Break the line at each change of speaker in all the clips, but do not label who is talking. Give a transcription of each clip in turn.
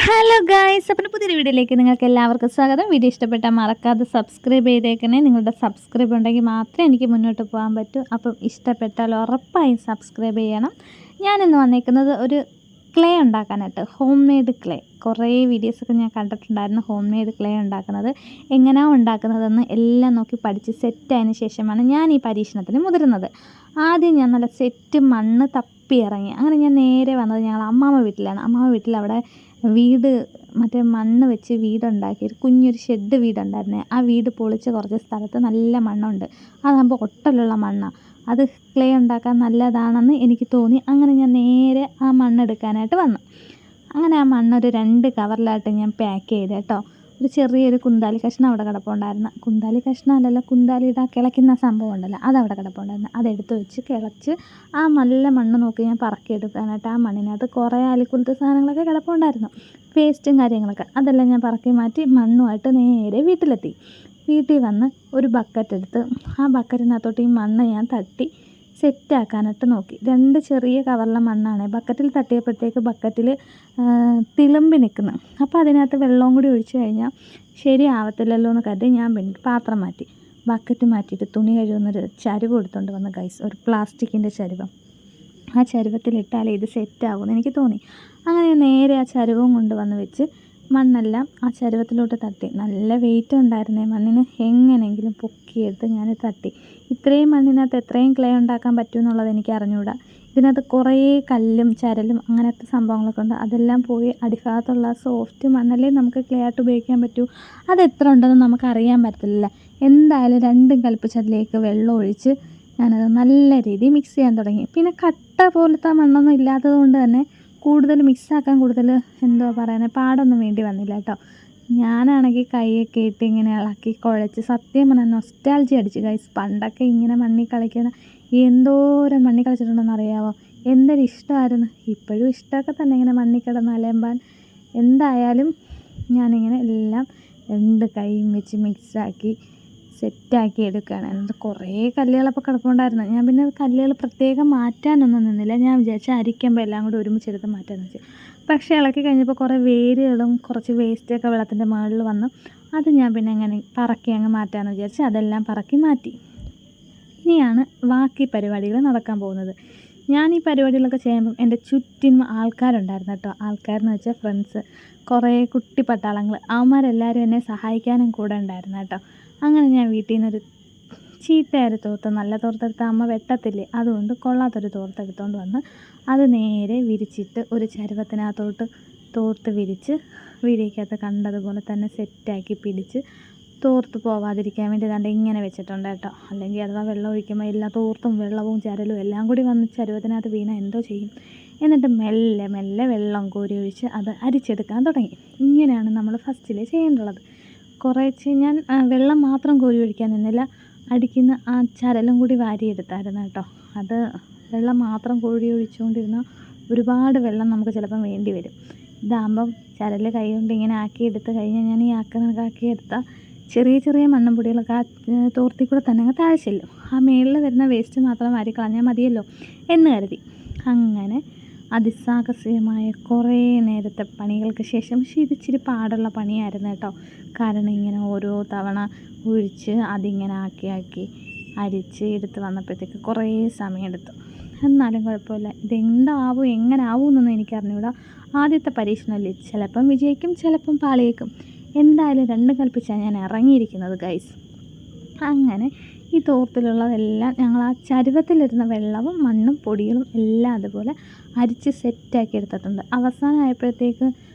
Hello guys, അപ്പം പുതിയൊരു വീഡിയോയിലേക്ക് നിങ്ങൾക്ക് എല്ലാവർക്കും സ്വാഗതം. വീഡിയോ ഇഷ്ടപ്പെട്ടാൽ മറക്കാതെ സബ്സ്ക്രൈബ് ചെയ്തേക്കണേ. നിങ്ങളുടെ സബ്സ്ക്രൈബ് ഉണ്ടെങ്കിൽ മാത്രമേ എനിക്ക് മുന്നോട്ട് പോകാൻ പറ്റൂ. അപ്പം ഇഷ്ടപ്പെട്ടാൽ ഉറപ്പായും സബ്സ്ക്രൈബ് ചെയ്യണം. ഞാനിന്ന് വന്നേക്കുന്നത് ഒരു ക്ലേ ഉണ്ടാക്കാനായിട്ട്, ഹോം മെയ്ഡ് ക്ലേ. കുറേ വീഡിയോസൊക്കെ ഞാൻ കണ്ടിട്ടുണ്ടായിരുന്നു ഹോം മെയ്ഡ് ക്ലേ ഉണ്ടാക്കുന്നത്. എങ്ങനെയാണ് ഉണ്ടാക്കുന്നതെന്ന് എല്ലാം നോക്കി പഠിച്ച് സെറ്റായതിന് ശേഷമാണ് ഞാൻ ഈ പരീക്ഷണത്തിന് മുതിരുന്നത്. ആദ്യം ഞാൻ നല്ല സെറ്റ് മണ്ണ് തപ്പി ഇറങ്ങി. അങ്ങനെ ഞാൻ നേരെ വന്നത് ഞങ്ങൾ അമ്മാമ്മ വീട്ടിലാണ്. അമ്മാമ്മ വീട്ടിൽ അവിടെ വീട് മറ്റേ മണ്ണ് വെച്ച് വീടുണ്ടാക്കി ഒരു കുഞ്ഞൊരു ഷെഡ് വീടുണ്ടായിരുന്നേ. ആ വീട് പൊളിച്ച് കുറച്ച് സ്ഥലത്ത് നല്ല മണ്ണുണ്ട്. അതാകുമ്പോൾ ഒട്ടലുള്ള മണ്ണാണ്. അത് ക്ലേ ഉണ്ടാക്കാൻ നല്ലതാണെന്ന് എനിക്ക് തോന്നി. അങ്ങനെ ഞാൻ നേരെ ആ മണ്ണെടുക്കാനായിട്ട് വന്നു. അങ്ങനെ ആ മണ്ണൊരു 2 കവറിലായിട്ട് ഞാൻ പാക്ക് ചെയ്ത് കേട്ടോ. ഒരു ചെറിയൊരു കുന്താലി കഷ്ണം അവിടെ കിടപ്പുണ്ടായിരുന്നു. കുന്താലി കഷ്ണം അല്ലല്ലോ, കുന്താലിയുടെ കിളയ്ക്കുന്ന സംഭവം ഉണ്ടല്ലോ, അതവിടെ കിടപ്പുണ്ടായിരുന്നു. അതെടുത്ത് വെച്ച് കിളച്ച് ആ നല്ല മണ്ണ് നോക്കി ഞാൻ പറക്കിയെടുക്കാനായിട്ട് ആ മണ്ണിനകത്ത് കുറേ അലിക്കുലത്തെ സാധനങ്ങളൊക്കെ കിടപ്പുണ്ടായിരുന്നു, വേസ്റ്റും കാര്യങ്ങളൊക്കെ. അതെല്ലാം ഞാൻ പറക്കി മാറ്റി മണ്ണുമായിട്ട് നേരെ വീട്ടിലെത്തി. വീട്ടിൽ വന്ന് ഒരു ബക്കറ്റ് എടുത്ത് ആ ബക്കറ്റിനകത്തോട്ട് ഈ മണ്ണ് ഞാൻ തട്ടി സെറ്റാക്കാനായിട്ട് നോക്കി. 2 ചെറിയ കവറിലെ മണ്ണാണ്. ബക്കറ്റിൽ തട്ടിയപ്പോഴത്തേക്ക് ബക്കറ്റിൽ തിളുമ്പി നിൽക്കുന്നു. അപ്പോൾ അതിനകത്ത് വെള്ളവും കൂടി ഒഴിച്ച് കഴിഞ്ഞാൽ ശരിയാവത്തില്ലല്ലോ എന്ന് കരുതി ഞാൻ പാത്രം മാറ്റി. ബക്കറ്റ് മാറ്റിയിട്ട് തുണി കഴുകുന്നൊരു ചരുവ് എടുത്തുകൊണ്ട് വന്ന് ഗൈസ്, ഒരു പ്ലാസ്റ്റിക്കിൻ്റെ ചരുവം. ആ ചരുവത്തിലിട്ടാലേ ഇത് സെറ്റാകുമെന്ന് എനിക്ക് തോന്നി. അങ്ങനെ നേരെ ആ ചരുവും കൊണ്ട് വന്ന് വെച്ച് മണ്ണെല്ലാം ആ ചരുവത്തിലോട്ട് തട്ടി. നല്ല വെയിറ്റ് ഉണ്ടായിരുന്നേ മണ്ണിന്. എങ്ങനെയെങ്കിലും പൊക്കിയെടുത്ത് ഞാൻ തട്ടി. ഇത്രയും മണ്ണിനകത്ത് എത്രയും ക്ലേ ഉണ്ടാക്കാൻ പറ്റുമെന്നുള്ളത് എനിക്ക് അറിഞ്ഞുകൂടാ. ഇതിനകത്ത് കുറേ കല്ലും ചരലും അങ്ങനത്തെ സംഭവങ്ങളൊക്കെ ഉണ്ട്. അതെല്ലാം പോയി അടിഭാഗത്തുള്ള സോഫ്റ്റ് മണ്ണല്ലേ നമുക്ക് ക്ലേ ആയിട്ട് ഉപയോഗിക്കാൻ പറ്റൂ. അതെത്ര ഉണ്ടെന്ന് നമുക്കറിയാൻ പറ്റില്ല. എന്തായാലും രണ്ടും കൽപ്പിച്ച് അതിലേക്ക് വെള്ളം ഒഴിച്ച് ഞാനത് നല്ല രീതിയിൽ മിക്സ് ചെയ്യാൻ തുടങ്ങി. പിന്നെ കട്ട പോലത്തെ മണ്ണൊന്നും ഇല്ലാത്തത് കൊണ്ട് തന്നെ കൂടുതൽ മിക്സാക്കാൻ കൂടുതൽ എന്തോ പറയുന്നത് പാടൊന്നും വേണ്ടി വന്നില്ല കേട്ടോ. ഞാനാണെങ്കിൽ കൈയൊക്കെ ഇട്ട് ഇങ്ങനെ ഇളക്കി കുഴച്ച് സത്യം പറഞ്ഞാൽ നൊസ്റ്റാൾജി അടിച്ചു ഗൈസ്. പണ്ടൊക്കെ ഇങ്ങനെ മണ്ണിൽ കളിക്കുന്ന എന്തോരം മണ്ണിൽ കളിച്ചിട്ടുണ്ടെന്ന് അറിയാമോ? എന്തൊരു ഇഷ്ടമായിരുന്നു. ഇപ്പോഴും ഇഷ്ടമൊക്കെ തന്നെ ഇങ്ങനെ മണ്ണിൽ കിടന്ന് അലമ്പാൻ. എന്തായാലും ഞാനിങ്ങനെ എല്ലാം 2 കൈയും വെച്ച് മിക്സാക്കി സെറ്റാക്കി എടുക്കുകയാണ്. എന്നിട്ട് കുറേ കല്ലുകളപ്പോൾ കിടപ്പുണ്ടായിരുന്നു. ഞാൻ പിന്നെ കല്ലുകൾ പ്രത്യേകം മാറ്റാനൊന്നും നിന്നില്ല. ഞാൻ വിചാരിച്ച അരിക്കുമ്പോൾ എല്ലാം കൂടി ഒരുമിച്ചെടുത്ത് മാറ്റാമെന്ന് വെച്ചു. പക്ഷേ ഇളക്കി കഴിഞ്ഞപ്പോൾ കുറേ വേരുകളും കുറച്ച് വേസ്റ്റൊക്കെ വെള്ളത്തിൻ്റെ മുകളിൽ വന്നു. അത് ഞാൻ പിന്നെ അങ്ങനെ പറക്കി അങ്ങ് മാറ്റാമെന്ന് വിചാരിച്ച് അതെല്ലാം പറക്കി മാറ്റി. ഇനിയാണ് ബാക്കി പരിപാടികൾ നടക്കാൻ പോകുന്നത്. ഞാൻ ഈ പരിപാടികളൊക്കെ ചെയ്യുമ്പം എൻ്റെ ചുറ്റിനും ആൾക്കാരുണ്ടായിരുന്നു കേട്ടോ. ആൾക്കാരെന്ന് വെച്ചാൽ ഫ്രണ്ട്സ്, കുറേ കുട്ടി പട്ടാളങ്ങൾ. അവന്മാരെല്ലാവരും എന്നെ സഹായിക്കാനും കൂടെ ഉണ്ടായിരുന്നു കേട്ടോ. അങ്ങനെ ഞാൻ വീട്ടിൽ നിന്നൊരു ചീത്തയൊരു തോർത്ത്, നല്ല തോർത്തെടുത്ത് അമ്മ വെട്ടത്തില്ലേ, അതുകൊണ്ട് കൊള്ളാത്തൊരു തോർത്തെടുത്തുകൊണ്ട് വന്ന് അത് നേരെ വിരിച്ചിട്ട് ഒരു ചരുവത്തിനകത്തോട്ട് തോർത്ത് വിരിച്ച് വീടിക്കകത്ത് കണ്ടതുപോലെ തന്നെ സെറ്റാക്കി പിടിച്ച് തോർത്ത് പോവാതിരിക്കാൻ വേണ്ടി ദാണ്ട് ഇങ്ങനെ വെച്ചിട്ടുണ്ട് കേട്ടോ. അല്ലെങ്കിൽ അഥവാ വെള്ളം ഒഴിക്കുമ്പോൾ എല്ലാ തോർത്തും വെള്ളവും ചരലും എല്ലാം കൂടി വന്ന് ചരുവത്തിനകത്ത് വീണാൽ എന്തോ ചെയ്യും. എന്നിട്ട് മെല്ലെ മെല്ലെ വെള്ളം കോരി ഒഴിച്ച് അത് അരിച്ചെടുക്കാൻ തുടങ്ങി. ഇങ്ങനെയാണ് നമ്മൾ ഫസ്റ്റിൽ ചെയ്യേണ്ടുള്ളത്. കുറേശ്ശെ ഞാൻ വെള്ളം മാത്രം കോരി ഒഴിക്കാൻ നിന്നില്ല, അടിക്കുന്ന ആ ചരലും കൂടി വാരിയെടുത്തായിരുന്നു കേട്ടോ. അത് വെള്ളം മാത്രം കോരി ഒഴിച്ചുകൊണ്ടിരുന്നാൽ ഒരുപാട് വെള്ളം നമുക്ക് ചിലപ്പം വേണ്ടി വരും. ഇതാകുമ്പം ചരൽ കൈ കൊണ്ട് ഇങ്ങനെ ആക്കിയെടുത്ത് കഴിഞ്ഞാൽ ഞാൻ ഈ ആക്കിയെടുത്ത ചെറിയ ചെറിയ മണ്ണും പൊടികളൊക്കെ ആ തോർത്തിൽ കൂടെ തന്നെ അങ്ങ് താഴെ ചെല്ലും. ആ മേളിൽ വരുന്ന വേസ്റ്റ് മാത്രം വാരി കളഞ്ഞാൽ മതിയല്ലോ എന്ന് കരുതി അങ്ങനെ അതിസാഹസികമായ കുറേ നേരത്തെ പണികൾക്ക് ശേഷം, പക്ഷേ ഇതിച്ചിരി പാടുള്ള പണിയായിരുന്നു കേട്ടോ. കാരണം ഇങ്ങനെ ഓരോ തവണ ഒഴിച്ച് അതിങ്ങനെ ആക്കി അരിച്ച് എടുത്ത് വന്നപ്പോഴത്തേക്ക് കുറേ സമയമെടുത്തു. എന്നാലും കുഴപ്പമില്ല. ഇതെന്താവും എങ്ങനെ ആവും എന്നൊന്നും എനിക്കറിഞ്ഞൂടാ. ആദ്യത്തെ പരീക്ഷണമല്ലേ, ചിലപ്പം വിജയിക്കും ചിലപ്പം പാളിയേക്കും. എന്തായാലും 2 കൽപ്പിച്ചാണ് ഞാൻ ഇറങ്ങിയിരിക്കുന്നത് ഗൈസ്. അങ്ങനെ ഈ തോർത്തിലുള്ളതെല്ലാം ഞങ്ങൾ ആ ചരുവത്തിലിരുന്ന വെള്ളവും മണ്ണും പൊടികളും എല്ലാം അതുപോലെ അരിച്ച് സെറ്റാക്കി എടുത്തിട്ടുണ്ട്. അവസാനമായപ്പോഴത്തേക്ക്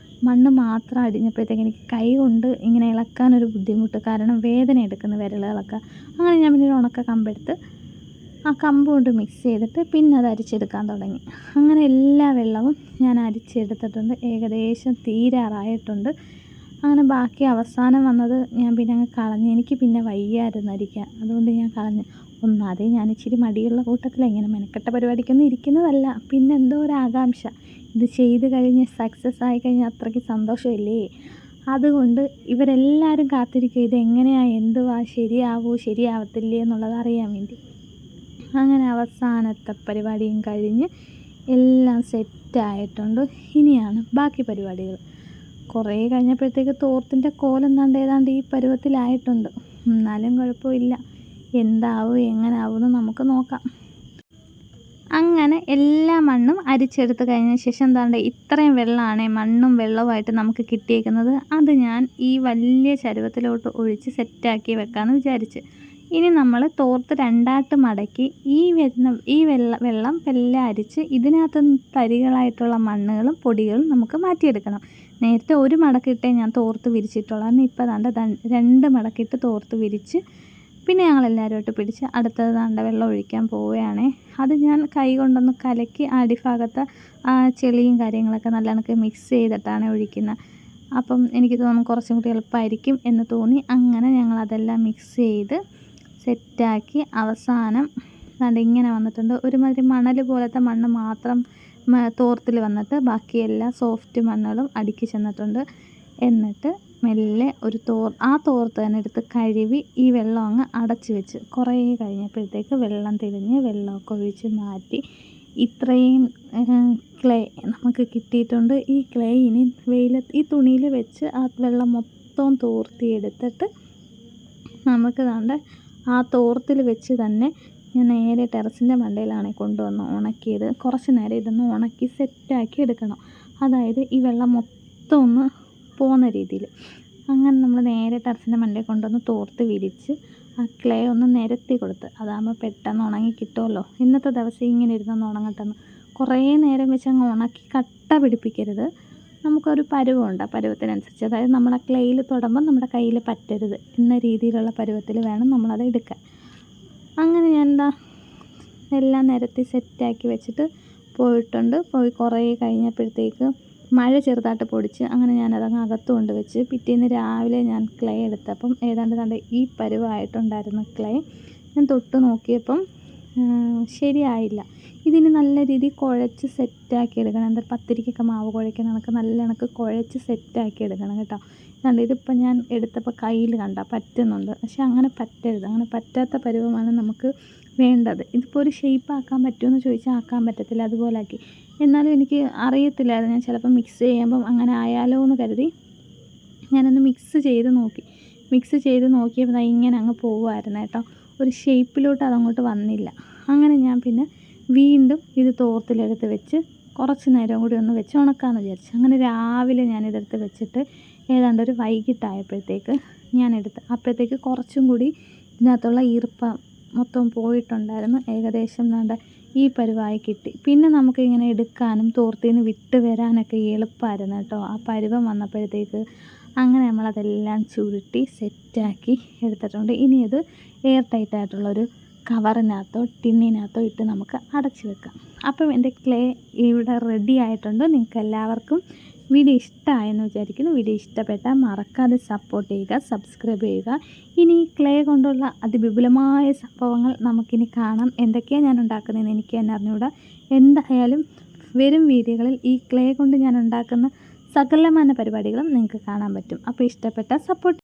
മണ്ണ് മാത്രം അടിഞ്ഞപ്പോഴത്തേക്ക് എനിക്ക് കൈ കൊണ്ട് ഇങ്ങനെ ഇളക്കാനൊരു ബുദ്ധിമുട്ട്, കാരണം വേദന എടുക്കുന്ന വിരലുകളൊക്കെ. അങ്ങനെ ഞാൻ പിന്നെ ഒരു ഉണക്ക കമ്പെടുത്ത് ആ കമ്പ് കൊണ്ട് മിക്സ് ചെയ്തിട്ട് പിന്നെ അത് അരിച്ചെടുക്കാൻ തുടങ്ങി. അങ്ങനെ എല്ലാ വെള്ളവും ഞാൻ അരിച്ചെടുത്തിട്ടുണ്ട്. ഏകദേശം തീരാറായിട്ടുണ്ട്. അങ്ങനെ ബാക്കി അവസാനം വന്നത് ഞാൻ പിന്നെ അങ്ങ് കളഞ്ഞ്. എനിക്ക് പിന്നെ വയ്യായിരുന്നു അരിക്കാൻ, അതുകൊണ്ട് ഞാൻ കളഞ്ഞ്. ഒന്നാതെ ഞാൻ ഇച്ചിരി മടിയുള്ള കൂട്ടത്തിലാണ്. ഇങ്ങനെ മെനക്കെട്ട പരിപാടിക്കൊന്നും ഇരിക്കുന്നതല്ല. പിന്നെ എന്തോ ഒരു ആകാംക്ഷ, ഇത് ചെയ്ത് കഴിഞ്ഞ് സക്സസ് ആയി കഴിഞ്ഞാൽ അത്രയ്ക്ക് സന്തോഷമില്ലേ. അതുകൊണ്ട് ഇവരെല്ലാവരും കാത്തിരിക്കുക ഇതെങ്ങനെയാണ്, എന്തുവാ, ശരിയാവത്തില്ലേ എന്നുള്ളത് അറിയാൻ വേണ്ടി. അങ്ങനെ അവസാനത്തെ പരിപാടിയും കഴിഞ്ഞ് എല്ലാം സെറ്റായിട്ടുണ്ട്. ഇനിയാണ് ബാക്കി പരിപാടികൾ. കുറേ കഴിഞ്ഞപ്പോഴത്തേക്ക് തോർത്തിൻ്റെ ഏതാണ്ട് ഈ പരുവത്തിലായിട്ടുണ്ട്. എന്നാലും കുഴപ്പമില്ല, എന്താവും എങ്ങനാവും എന്ന് നമുക്ക് നോക്കാം. അങ്ങനെ എല്ലാ മണ്ണും അരിച്ചെടുത്ത് കഴിഞ്ഞ ശേഷം എന്താണ്ട് ഇത്രയും വെള്ളമാണ് മണ്ണും വെള്ളവുമായിട്ട് നമുക്ക് കിട്ടിയേക്കുന്നത്. അത് ഞാൻ ഈ വലിയ ചരുവത്തിലോട്ട് ഒഴിച്ച് സെറ്റാക്കി വെക്കാമെന്ന് വിചാരിച്ച്. ഇനി നമ്മൾ തോർത്ത് രണ്ടായിട്ട് മടക്കി ഈ വെള്ളം എല്ലാം അരിച്ച് ഇതിനകത്ത് തരികളായിട്ടുള്ള മണ്ണുകളും പൊടികളും നമുക്ക് മാറ്റിയെടുക്കണം. നേരത്തെ ഒരു മടക്കിട്ടേ ഞാൻ തോർത്ത് വിരിച്ചിട്ടുള്ളൂ. ഇപ്പോൾ ദാണ്ട് 2 മടക്കിയിട്ട് തോർത്ത് വിരിച്ച് പിന്നെ ഞങ്ങളെല്ലാവരുമായിട്ട് പിടിച്ച് അടുത്തത് ദാണ്ട വെള്ളം ഒഴിക്കാൻ പോവുകയാണേ. അത് ഞാൻ കൈ കൊണ്ടൊന്ന് കലക്കി അടിഭാഗത്ത് ആ ചെളിയും കാര്യങ്ങളൊക്കെ നല്ല കണക്ക് മിക്സ് ചെയ്തിട്ടാണ് ഒഴിക്കുന്നത്. അപ്പം എനിക്ക് തോന്നുന്നു കുറച്ചും കൂടി എളുപ്പമായിരിക്കും എന്ന് തോന്നി. അങ്ങനെ ഞങ്ങളതെല്ലാം മിക്സ് ചെയ്ത് സെറ്റാക്കി അവസാനം ദാണ്ട് ഇങ്ങനെ വന്നിട്ടുണ്ട്. ഒരുമാതിരി മണൽ പോലത്തെ മണ്ണ് മാത്രം തോർത്തിൽ വന്നിട്ട് ബാക്കിയെല്ലാം സോഫ്റ്റ് മണ്ണുകളും അടുക്കി ചെന്നിട്ടുണ്ട്. എന്നിട്ട് മെല്ലെ ആ തോർത്ത് തന്നെ എടുത്ത് കഴുകി ഈ വെള്ളം അങ്ങ് അടച്ച് വെച്ച് കുറേ കഴിഞ്ഞപ്പോഴത്തേക്ക് വെള്ളം തെളിഞ്ഞ് വെള്ളമൊക്കെ ഒഴിച്ച് മാറ്റി ഇത്രയും ക്ലേ നമുക്ക് കിട്ടിയിട്ടുണ്ട്. ഈ ക്ലേ ഇനി ഈ തുണിയിൽ വെച്ച് ആ വെള്ളം മൊത്തം തോർത്തിയെടുത്തിട്ട് നമുക്ക് ദാണ്ട് ആ തോർത്തിൽ വെച്ച് തന്നെ ഞാൻ നേരെ ടെറസിൻ്റെ മണ്ടയിലാണ് കൊണ്ടുവന്ന് ഉണക്കിയത്. കുറച്ച് നേരം ഇതൊന്ന് ഉണക്കി സെറ്റാക്കി എടുക്കണം. അതായത് ഈ വെള്ളം മൊത്തം ഒന്ന് പോകുന്ന രീതിയിൽ. അങ്ങനെ നമ്മൾ നേരെ ടെറസിൻ്റെ മണ്ടയിൽ കൊണ്ടുവന്ന് തോർത്ത് വിരിച്ച് ആ ക്ലേ ഒന്ന് നിരത്തി കൊടുത്ത്, അതാകുമ്പോൾ പെട്ടെന്ന് ഉണങ്ങി കിട്ടുമല്ലോ. ഇന്നത്തെ ദിവസം ഇങ്ങനെ ഇരുന്നൊന്ന് ഉണങ്ങട്ടെന്ന്. കുറേ നേരം വെച്ച് അങ്ങ് ഉണക്കി കട്ട പിടിപ്പിക്കരുത്. നമുക്കൊരു പരുവമുണ്ട്, ആ പരുവത്തിനനുസരിച്ച്, അതായത് നമ്മൾ ആ ക്ലേയിൽ തൊടുമ്പം നമ്മുടെ കയ്യിൽ പറ്റരുത് എന്ന രീതിയിലുള്ള പരുവത്തിൽ വേണം നമ്മളത് എടുക്കാൻ. അങ്ങനെ ഞാൻ എല്ലാം നിരത്തി സെറ്റാക്കി വെച്ചിട്ട് പോയി കുറേ കഴിഞ്ഞപ്പോഴത്തേക്ക് മഴ ചെറുതായിട്ട് പൊടിച്ച് അങ്ങനെ ഞാനതങ്ങ് അകത്ത് കൊണ്ട് വെച്ച് പിറ്റേന്ന് രാവിലെ ഞാൻ ക്ലേ എടുത്തപ്പം ഏതാണ്ട് ഈ പരുവമായിട്ടുണ്ടായിരുന്ന ക്ലേ ഞാൻ തൊട്ട് നോക്കിയപ്പം ശരിയായില്ല. ഇതിന് നല്ല രീതിയിൽ കുഴച്ച് സെറ്റാക്കി എടുക്കണം. എന്താ പത്തിരിക്കൊക്കെ മാവ് കുഴയ്ക്കണ കണക്ക് നല്ല കണക്ക് കുഴച്ച് സെറ്റാക്കി എടുക്കണം കേട്ടോ. അതുകൊണ്ട് ഇതിപ്പോൾ ഞാൻ എടുത്തപ്പോൾ കയ്യിൽ പറ്റുന്നുണ്ട്. പക്ഷെ അങ്ങനെ പറ്റരുത്. അങ്ങനെ പറ്റാത്ത പരുവമാണ് നമുക്ക് വേണ്ടത്. ഇതിപ്പോൾ ഒരു ഷേപ്പ് ആക്കാൻ പറ്റുമെന്ന് ചോദിച്ചാൽ ആക്കാൻ പറ്റത്തില്ല, അതുപോലെ ആക്കി. എന്നാലും എനിക്ക് അറിയത്തില്ലായിരുന്നു, ഞാൻ ചിലപ്പോൾ മിക്സ് ചെയ്യുമ്പം അങ്ങനെ ആയാലോ എന്ന് കരുതി ഞാനൊന്ന് മിക്സ് ചെയ്ത് നോക്കിയപ്പോൾ ഇങ്ങനെ അങ്ങ് പോവുമായിരുന്നു കേട്ടോ. ഒരു ഷേപ്പിലോട്ട് അതങ്ങോട്ട് വന്നില്ല. അങ്ങനെ ഞാൻ പിന്നെ വീണ്ടും ഇത് തോർത്തിലെടുത്ത് വെച്ച് കുറച്ച് നേരം കൂടി ഒന്ന് വെച്ച് ഉണക്കാമെന്ന് വിചാരിച്ചു. അങ്ങനെ രാവിലെ ഞാനിതെടുത്ത് വെച്ചിട്ട് ഏതാണ്ട് ഒരു വൈകിട്ടായപ്പോഴത്തേക്ക് അപ്പോഴത്തേക്ക് കുറച്ചും കൂടി ഇതിനകത്തുള്ള ഈർപ്പം മൊത്തം പോയിട്ടുണ്ടായിരുന്നു. ഏകദേശം ഈ പരുവായി കിട്ടി. പിന്നെ നമുക്കിങ്ങനെ എടുക്കാനും തോർത്തിൽ നിന്ന് വിട്ട് വരാനൊക്കെ എളുപ്പമായിരുന്നു കേട്ടോ ആ പരുവം വന്നപ്പോഴത്തേക്ക്. അങ്ങനെ നമ്മളതെല്ലാം ചുരുട്ടി സെറ്റാക്കി എടുത്തിട്ടുണ്ട്. ഇനി അത് എയർ ടൈറ്റായിട്ടുള്ളൊരു കവറിനകത്തോ ടിന്നിനകത്തോ ഇട്ട് നമുക്ക് അടച്ചു വെക്കാം. അപ്പം എൻ്റെ ക്ലേ ഇവിടെ റെഡി ആയിട്ടുണ്ട്. നിങ്ങൾക്ക് എല്ലാവർക്കും വീഡിയോ ഇഷ്ടമായെന്ന് വിചാരിക്കുന്നു. വീഡിയോ ഇഷ്ടപ്പെട്ടാൽ മറക്കാതെ സപ്പോർട്ട് ചെയ്യുക, സബ്സ്ക്രൈബ് ചെയ്യുക. ഇനി ക്ലേ കൊണ്ടുള്ള അതിവിപുലമായ സംഭവങ്ങൾ നമുക്കിനി കാണാം. എന്തൊക്കെയാണ് ഞാൻ ഉണ്ടാക്കുന്നതെന്ന് എനിക്ക് തന്നെ അറിഞ്ഞുകൂടാ. എന്തായാലും വരും വീഡിയോകളിൽ ഈ ക്ലേ കൊണ്ട് ഞാൻ ഉണ്ടാക്കുന്ന സകലമാന പരിപാടികളും നിങ്ങൾക്ക് കാണാൻ പറ്റും. അപ്പോൾ ഇഷ്ടപ്പെട്ടാൽ സപ്പോർട്ട്